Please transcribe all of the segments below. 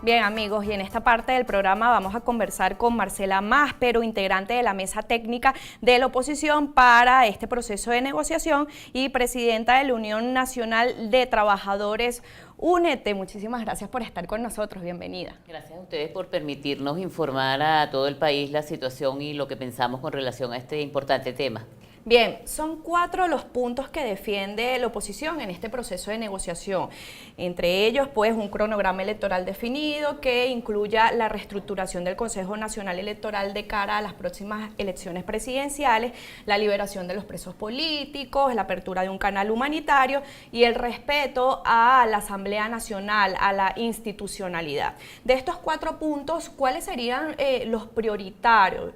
Bien, amigos, y en esta parte del programa vamos a conversar con Marcela Maspero, integrante de la mesa técnica de la oposición para este proceso de negociación y presidenta de la Unión Nacional de Trabajadores Únete. Muchísimas gracias por estar con nosotros, bienvenida. Gracias a ustedes por permitirnos informar a todo el país la situación y lo que pensamos con relación a este importante tema. Bien, son 4 los puntos que defiende la oposición en este proceso de negociación. Entre ellos, pues, un cronograma electoral definido que incluya la reestructuración del Consejo Nacional Electoral de cara a las próximas elecciones presidenciales, la liberación de los presos políticos, la apertura de un canal humanitario y el respeto a la Asamblea Nacional, a la institucionalidad. De estos 4 puntos, ¿cuáles serían los prioritarios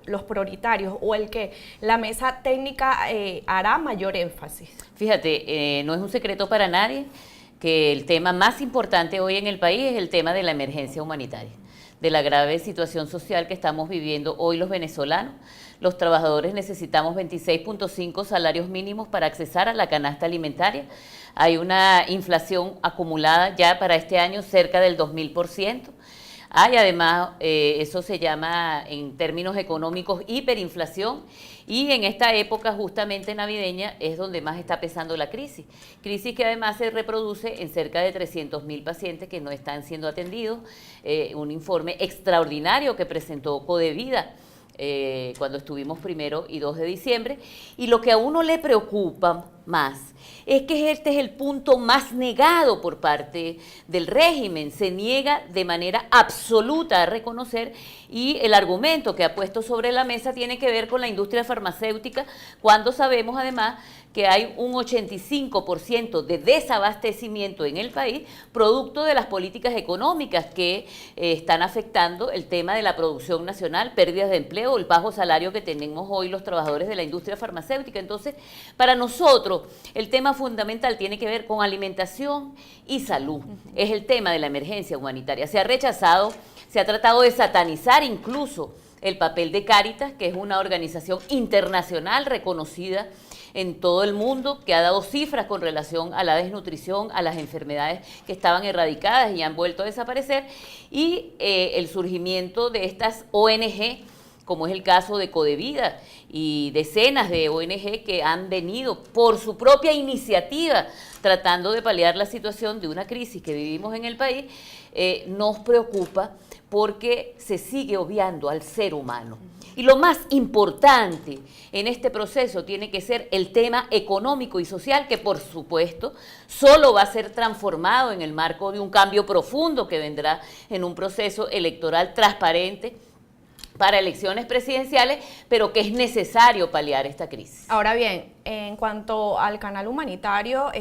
o el que la mesa técnica hará mayor énfasis? Fíjate, no es un secreto para nadie que el tema más importante hoy en el país es el tema de la emergencia humanitaria, de la grave situación social que estamos viviendo hoy los venezolanos. Los trabajadores necesitamos 26.5 salarios mínimos para accesar a la canasta alimentaria. Hay una inflación acumulada ya para este año cerca del 2000%. Hay además, eso se llama en términos económicos hiperinflación, y en esta época justamente navideña es donde más está pesando la crisis que además se reproduce en cerca de 300.000 pacientes que no están siendo atendidos. Un informe extraordinario que presentó Codevida cuando estuvimos 1 y 2 de diciembre, y lo que a uno le preocupa más es que este es el punto más negado por parte del régimen. Se niega de manera absoluta a reconocer, y el argumento que ha puesto sobre la mesa tiene que ver con la industria farmacéutica, cuando sabemos además que hay un 85% de desabastecimiento en el país, producto de las políticas económicas que están afectando el tema de la producción nacional, pérdidas de empleo, el bajo salario que tenemos hoy los trabajadores de la industria farmacéutica. Entonces, para nosotros, el tema fundamental tiene que ver con alimentación y salud. Es el tema de la emergencia humanitaria. Se ha rechazado, se ha tratado de satanizar incluso el papel de Cáritas, que es una organización internacional reconocida en todo el mundo, que ha dado cifras con relación a la desnutrición, a las enfermedades que estaban erradicadas y han vuelto a desaparecer, y el surgimiento de estas ONG, como es el caso de Codevida y decenas de ONG que han venido por su propia iniciativa tratando de paliar la situación de una crisis que vivimos en el país. Nos preocupa porque se sigue obviando al ser humano. Y lo más importante en este proceso tiene que ser el tema económico y social, que por supuesto solo va a ser transformado en el marco de un cambio profundo que vendrá en un proceso electoral transparente para elecciones presidenciales, pero que es necesario paliar esta crisis. Ahora bien, en cuanto al canal humanitario,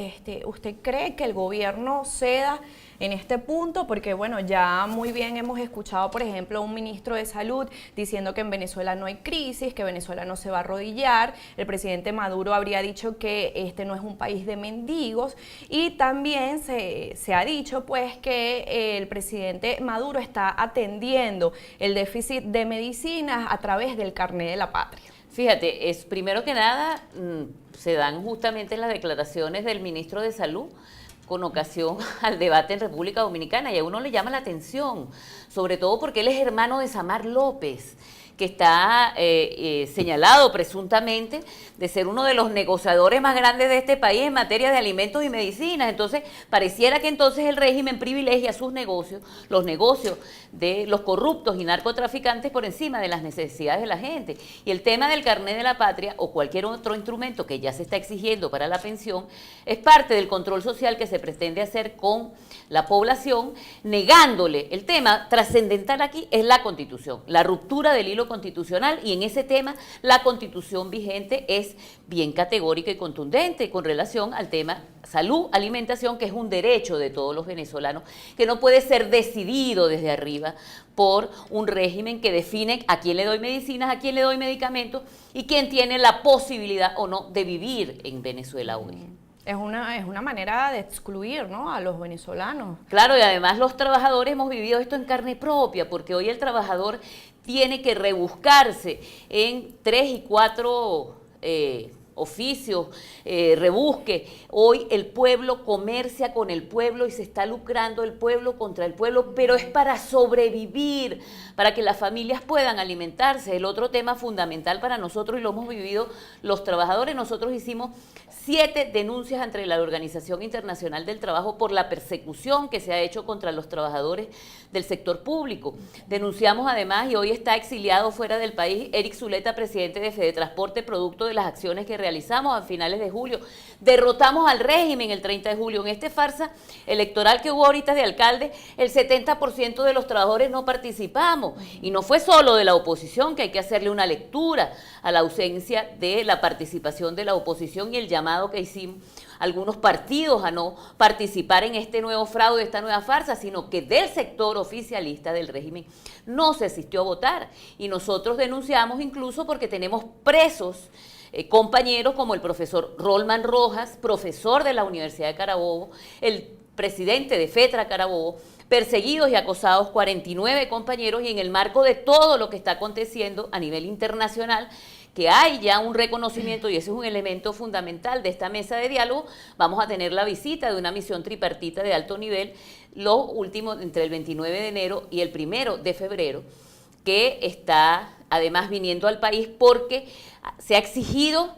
¿usted cree que el gobierno ceda en este punto? Porque bueno, ya muy bien hemos escuchado, por ejemplo, a un ministro de Salud diciendo que en Venezuela no hay crisis, que Venezuela no se va a arrodillar. El presidente Maduro habría dicho que este no es un país de mendigos, y también se ha dicho pues que el presidente Maduro está atendiendo el déficit de medicinas a través del carné de la patria. Fíjate, primero que nada se dan justamente las declaraciones del ministro de Salud con ocasión al debate en República Dominicana, y a uno le llama la atención, sobre todo porque él es hermano de Samar López, que está señalado presuntamente de ser uno de los negociadores más grandes de este país en materia de alimentos y medicinas. Entonces, pareciera que entonces el régimen privilegia sus negocios, los negocios de los corruptos y narcotraficantes por encima de las necesidades de la gente. Y el tema del carné de la patria o cualquier otro instrumento que ya se está exigiendo para la pensión es parte del control social que se pretende hacer con la población, negándole. El tema trascendental aquí es la Constitución, la ruptura del hilo constitucional, y en ese tema la Constitución vigente es bien categórica y contundente con relación al tema salud, alimentación, que es un derecho de todos los venezolanos, que no puede ser decidido desde arriba por un régimen que define a quién le doy medicinas, a quién le doy medicamentos y quién tiene la posibilidad o no de vivir en Venezuela hoy. Es una manera de excluir, ¿no?, a los venezolanos. Claro, y además los trabajadores hemos vivido esto en carne propia, porque hoy el trabajador tiene que rebuscarse en 3 y 4 oficios, rebusque. Hoy el pueblo comercia con el pueblo y se está lucrando el pueblo contra el pueblo, pero es para sobrevivir, para que las familias puedan alimentarse. El otro tema fundamental para nosotros, y lo hemos vivido los trabajadores, nosotros hicimos 7 denuncias ante la Organización Internacional del Trabajo por la persecución que se ha hecho contra los trabajadores del sector público. Denunciamos además, y hoy está exiliado fuera del país, Eric Zuleta, presidente de Fedetransporte, producto de las acciones que realizamos a finales de julio. Derrotamos al régimen el 30 de julio. En esta farsa electoral que hubo ahorita de alcalde, el 70% de los trabajadores no participamos. Y no fue solo de la oposición, que hay que hacerle una lectura a la ausencia de la participación de la oposición y el llamado que hicimos algunos partidos a no participar en este nuevo fraude, esta nueva farsa, sino que del sector oficialista del régimen no se asistió a votar. Y nosotros denunciamos incluso porque tenemos presos compañeros como el profesor Rolman Rojas, profesor de la Universidad de Carabobo, el presidente de FETRA Carabobo, perseguidos y acosados 49 compañeros, y en el marco de todo lo que está aconteciendo a nivel internacional, que hay ya un reconocimiento, y ese es un elemento fundamental de esta mesa de diálogo, vamos a tener la visita de una misión tripartita de alto nivel, lo último entre el 29 de enero y el 1 de febrero, que está además viniendo al país porque se ha exigido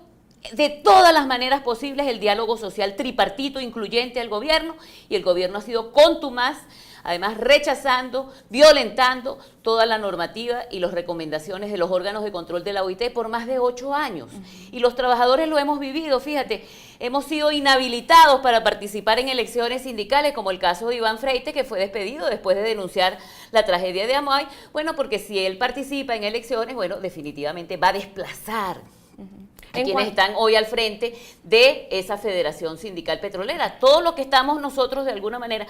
de todas las maneras posibles el diálogo social tripartito incluyente al gobierno, y el gobierno ha sido contumaz, además rechazando, violentando toda la normativa y las recomendaciones de los órganos de control de la OIT por más de 8 años. Y los trabajadores lo hemos vivido, fíjate, hemos sido inhabilitados para participar en elecciones sindicales, como el caso de Iván Freite, que fue despedido después de denunciar la tragedia de Amoay. Bueno, porque si él participa en elecciones, bueno, definitivamente va a desplazar a quienes están hoy al frente de esa Federación Sindical Petrolera. Todo lo que estamos nosotros, de alguna manera,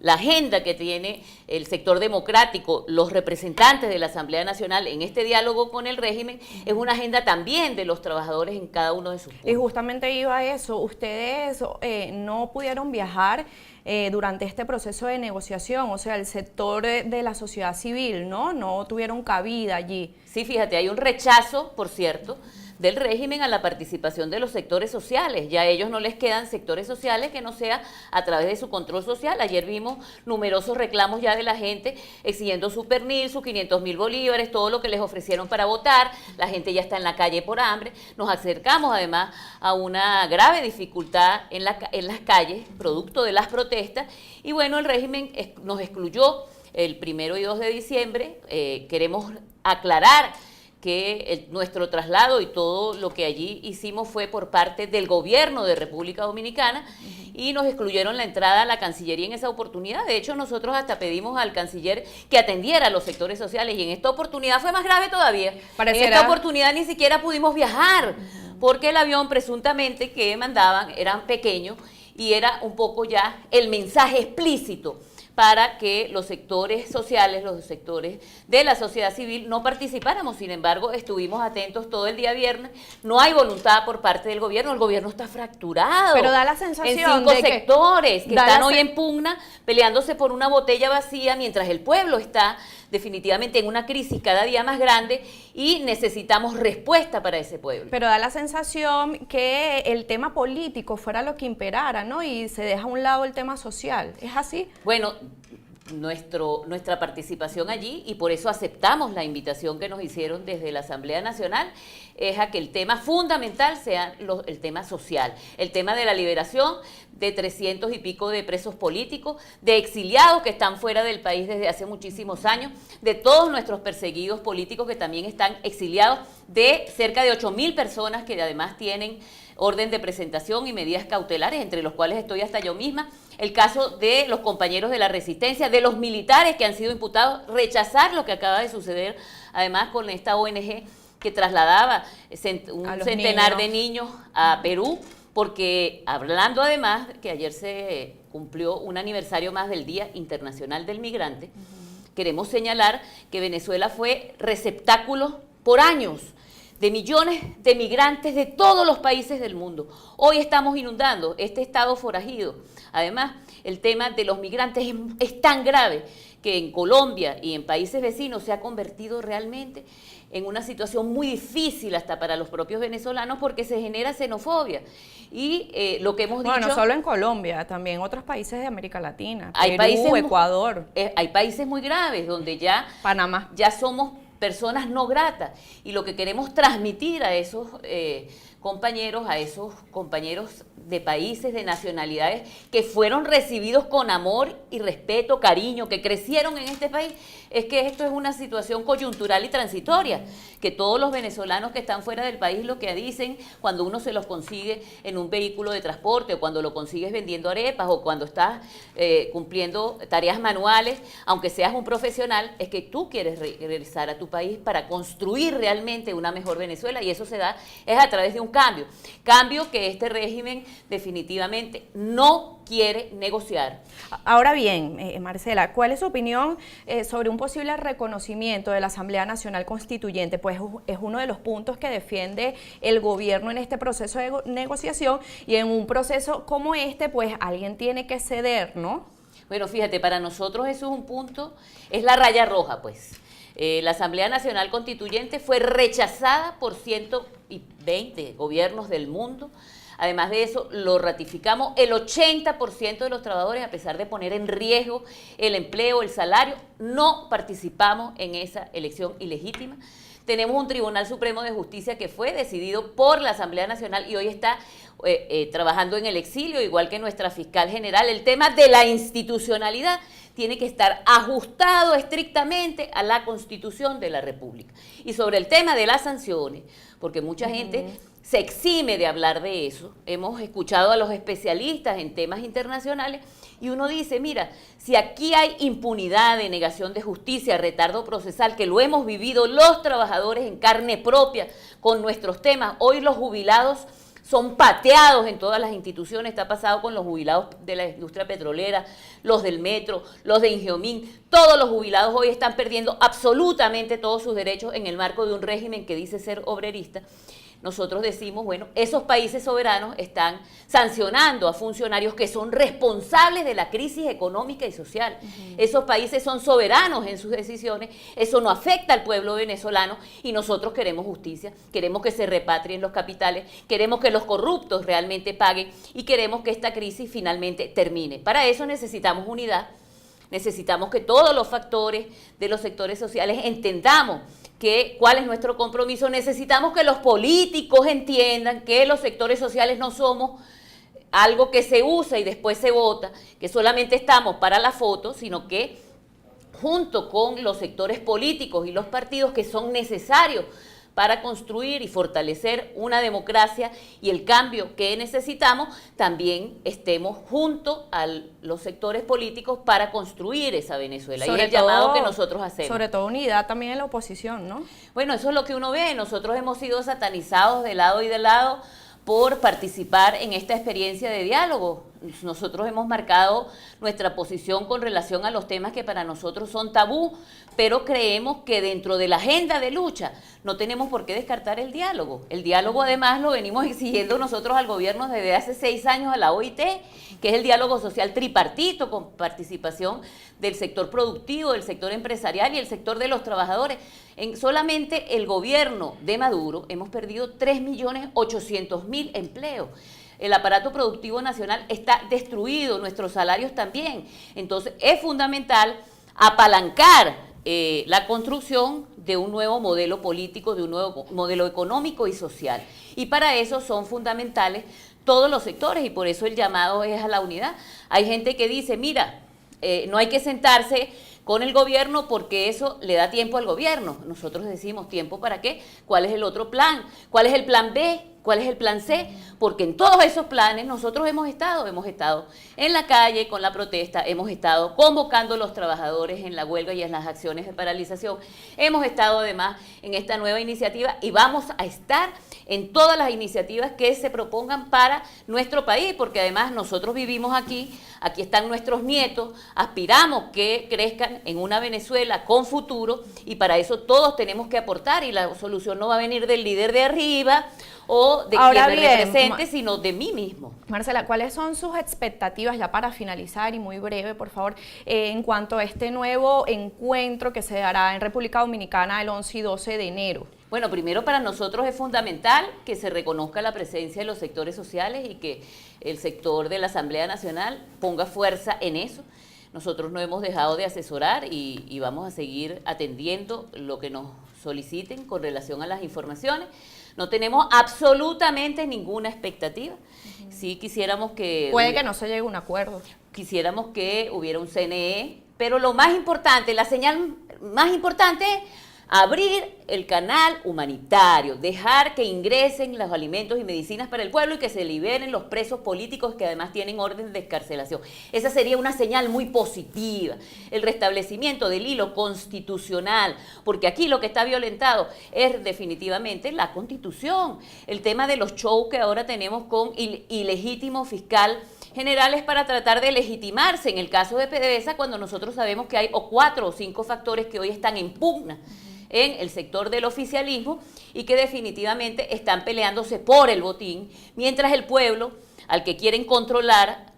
la agenda que tiene el sector democrático, los representantes de la Asamblea Nacional en este diálogo con el régimen, es una agenda también de los trabajadores en cada uno de sus puntos. Y justamente iba a eso, ustedes no pudieron viajar durante este proceso de negociación, o sea, el sector de la sociedad civil, no tuvieron cabida allí. Sí, fíjate, hay un rechazo, por cierto, del régimen a la participación de los sectores sociales. Ya a ellos no les quedan sectores sociales que no sea a través de su control social. Ayer vimos numerosos reclamos ya de la gente exigiendo su pernil, sus 500.000 bolívares, todo lo que les ofrecieron para votar. La gente ya está en la calle por hambre. Nos acercamos además a una grave dificultad en las calles, producto de las protestas. Y bueno, el régimen nos excluyó el 1 y 2 de diciembre. Queremos aclarar que nuestro traslado y todo lo que allí hicimos fue por parte del gobierno de República Dominicana, y nos excluyeron la entrada a la Cancillería en esa oportunidad. De hecho, nosotros hasta pedimos al canciller que atendiera a los sectores sociales, y en esta oportunidad fue más grave todavía. En esta oportunidad ni siquiera pudimos viajar, porque el avión presuntamente que mandaban eran pequeños, y era un poco ya el mensaje explícito para que los sectores sociales, los sectores de la sociedad civil no participáramos. Sin embargo, estuvimos atentos todo el día viernes. No hay voluntad por parte del gobierno. El gobierno está fracturado. Pero da la sensación en 5 sectores que están hoy en pugna, peleándose por una botella vacía, mientras el pueblo está definitivamente en una crisis cada día más grande y necesitamos respuesta para ese pueblo. Pero da la sensación que el tema político fuera lo que imperara, ¿no? Y se deja a un lado el tema social. ¿Es así? Bueno, nuestra participación allí, y por eso aceptamos la invitación que nos hicieron desde la Asamblea Nacional, es a que el tema fundamental sea el tema social, el tema de la liberación de 300 y pico de presos políticos, de exiliados que están fuera del país desde hace muchísimos años, de todos nuestros perseguidos políticos que también están exiliados, de cerca de 8.000 personas que además tienen orden de presentación y medidas cautelares, entre los cuales estoy hasta yo misma. El caso de los compañeros de la Resistencia, de los militares que han sido imputados, rechazar lo que acaba de suceder, además con esta ONG que trasladaba un centenar de niños a Perú, porque hablando además que ayer se cumplió un aniversario más del Día Internacional del Migrante, queremos señalar que Venezuela fue receptáculo por años de millones de migrantes de todos los países del mundo. Hoy estamos inundando este estado forajido. Además, el tema de los migrantes es tan grave que en Colombia y en países vecinos se ha convertido realmente en una situación muy difícil hasta para los propios venezolanos porque se genera xenofobia. Y lo que hemos dicho... Bueno, no solo en Colombia, también en otros países de América Latina, hay Perú, países, Ecuador. Hay países muy graves donde ya... Panamá. Ya somos personas no gratas y lo que queremos transmitir a esos compañeros de países, de nacionalidades que fueron recibidos con amor y respeto, cariño, que crecieron en este país, es que esto es una situación coyuntural y transitoria, que todos los venezolanos que están fuera del país lo que dicen cuando uno se los consigue en un vehículo de transporte o cuando lo consigues vendiendo arepas o cuando estás cumpliendo tareas manuales, aunque seas un profesional, es que tú quieres regresar a tu país para construir realmente una mejor Venezuela y eso se da es a través de un cambio que este régimen definitivamente no quiere negociar. Ahora bien, Marcela, ¿cuál es su opinión sobre un posible reconocimiento de la Asamblea Nacional Constituyente? Pues es uno de los puntos que defiende el gobierno en este proceso de negociación y en un proceso como este, pues alguien tiene que ceder, ¿no? Bueno, fíjate, para nosotros eso es un punto, es la raya roja, pues. La Asamblea Nacional Constituyente fue rechazada por 120 gobiernos del mundo. Además de eso, lo ratificamos el 80% de los trabajadores, a pesar de poner en riesgo el empleo, el salario, no participamos en esa elección ilegítima. Tenemos un Tribunal Supremo de Justicia que fue decidido por la Asamblea Nacional y hoy está trabajando en el exilio, igual que nuestra fiscal general. El tema de la institucionalidad tiene que estar ajustado estrictamente a la Constitución de la República. Y sobre el tema de las sanciones, porque mucha gente se exime de hablar de eso, hemos escuchado a los especialistas en temas internacionales y uno dice, mira, si aquí hay impunidad, denegación de justicia, retardo procesal, que lo hemos vivido los trabajadores en carne propia con nuestros temas, hoy los jubilados son pateados en todas las instituciones, está pasado con los jubilados de la industria petrolera, los del metro, los de Ingeomín, todos los jubilados hoy están perdiendo absolutamente todos sus derechos en el marco de un régimen que dice ser obrerista. Nosotros decimos, bueno, esos países soberanos están sancionando a funcionarios que son responsables de la crisis económica y social. Esos países son soberanos en sus decisiones, eso no afecta al pueblo venezolano y nosotros queremos justicia, queremos que se repatrien los capitales, queremos que los corruptos realmente paguen y queremos que esta crisis finalmente termine. Para eso necesitamos unidad, necesitamos que todos los factores de los sectores sociales entendamos cuál es nuestro compromiso. Necesitamos que los políticos entiendan que los sectores sociales no somos algo que se usa y después se vota, que solamente estamos para la foto, sino que junto con los sectores políticos y los partidos que son necesarios para construir y fortalecer una democracia y el cambio que necesitamos, también estemos junto a los sectores políticos para construir esa Venezuela. Y es el llamado que nosotros hacemos. Sobre todo unidad también en la oposición, ¿no? Bueno, eso es lo que uno ve. Nosotros hemos sido satanizados de lado y de lado por participar en esta experiencia de diálogo. Nosotros hemos marcado nuestra posición con relación a los temas que para nosotros son tabú, pero creemos que dentro de la agenda de lucha no tenemos por qué descartar el diálogo. El diálogo además lo venimos exigiendo nosotros al gobierno desde hace 6 años a la OIT, que es el diálogo social tripartito con participación del sector productivo, del sector empresarial y el sector de los trabajadores. En solamente el gobierno de Maduro hemos perdido 3.800.000 empleos. El aparato productivo nacional está destruido, nuestros salarios también. Entonces es fundamental apalancar la construcción de un nuevo modelo político, de un nuevo modelo económico y social. Y para eso son fundamentales todos los sectores y por eso el llamado es a la unidad. Hay gente que dice, mira, no hay que sentarse con el gobierno porque eso le da tiempo al gobierno. Nosotros decimos, ¿tiempo para qué? ¿Cuál es el otro plan? ¿Cuál es el plan B? ¿Cuál es el plan C? Porque en todos esos planes nosotros hemos estado en la calle con la protesta, hemos estado convocando a los trabajadores en la huelga y en las acciones de paralización, hemos estado además en esta nueva iniciativa y vamos a estar en todas las iniciativas que se propongan para nuestro país, porque además nosotros vivimos aquí están nuestros nietos, aspiramos que crezcan en una Venezuela con futuro y para eso todos tenemos que aportar y la solución no va a venir del líder de arriba o de quien me represente, sino de mí mismo. Marcela, ¿cuáles son sus expectativas, ya para finalizar y muy breve, por favor, en cuanto a este nuevo encuentro que se dará en República Dominicana el 11 y 12 de enero? Bueno, primero para nosotros es fundamental que se reconozca la presencia de los sectores sociales y que el sector de la Asamblea Nacional ponga fuerza en eso. Nosotros no hemos dejado de asesorar y vamos a seguir atendiendo lo que nos soliciten con relación a las informaciones. No tenemos absolutamente ninguna expectativa. Sí quisiéramos que... Puede que no se llegue a un acuerdo. Quisiéramos que hubiera un CNE, pero lo más importante, la señal más importante es abrir el canal humanitario, dejar que ingresen los alimentos y medicinas para el pueblo y que se liberen los presos políticos que además tienen orden de excarcelación. Esa sería una señal muy positiva. El restablecimiento del hilo constitucional, porque aquí lo que está violentado es definitivamente la Constitución. El tema de los shows que ahora tenemos con ilegítimo fiscal general es para tratar de legitimarse en el caso de PDVSA cuando nosotros sabemos que hay 4 o 5 factores que hoy están en pugna en el sector del oficialismo y que definitivamente están peleándose por el botín, mientras el pueblo al que quieren controlar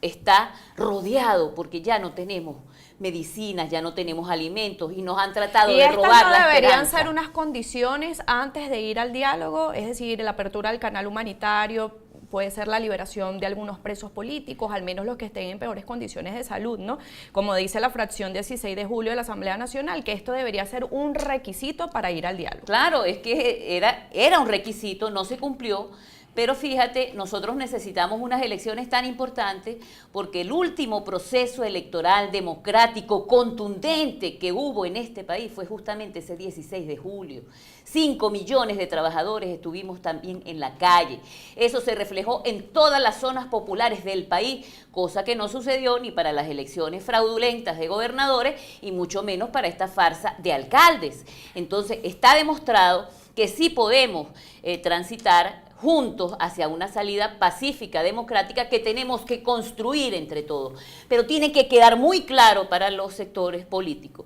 está rodeado porque ya no tenemos medicinas, ya no tenemos alimentos y nos han tratado de robar la esperanza. ¿Y deberían ser unas condiciones antes de ir al diálogo? Es decir, la apertura del canal humanitario, puede ser la liberación de algunos presos políticos, al menos los que estén en peores condiciones de salud, ¿no? Como dice la fracción 16 de julio de la Asamblea Nacional, que esto debería ser un requisito para ir al diálogo. Claro, es que era un requisito, no se cumplió. Pero fíjate, nosotros necesitamos unas elecciones tan importantes porque el último proceso electoral democrático contundente que hubo en este país fue justamente ese 16 de julio. 5 millones de trabajadores estuvimos también en la calle. Eso se reflejó en todas las zonas populares del país, cosa que no sucedió ni para las elecciones fraudulentas de gobernadores y mucho menos para esta farsa de alcaldes. Entonces, está demostrado que sí podemos transitar juntos hacia una salida pacífica, democrática, que tenemos que construir entre todos. Pero tiene que quedar muy claro para los sectores políticos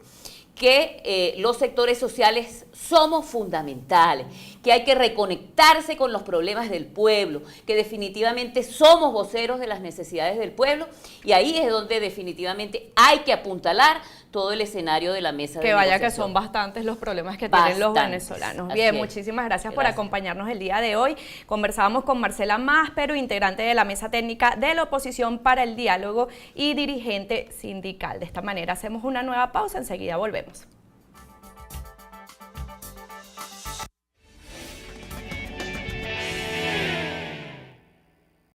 que los sectores sociales somos fundamentales, que hay que reconectarse con los problemas del pueblo, que definitivamente somos voceros de las necesidades del pueblo y ahí es donde definitivamente hay que apuntalar todo el escenario de la mesa de negociación. Que vaya que son bastantes los problemas que tienen los venezolanos. Bien, muchísimas gracias por acompañarnos el día de hoy. Conversábamos con Marcela Maspero, integrante de la Mesa Técnica de la Oposición para el Diálogo y dirigente sindical. De esta manera hacemos una nueva pausa, enseguida volvemos.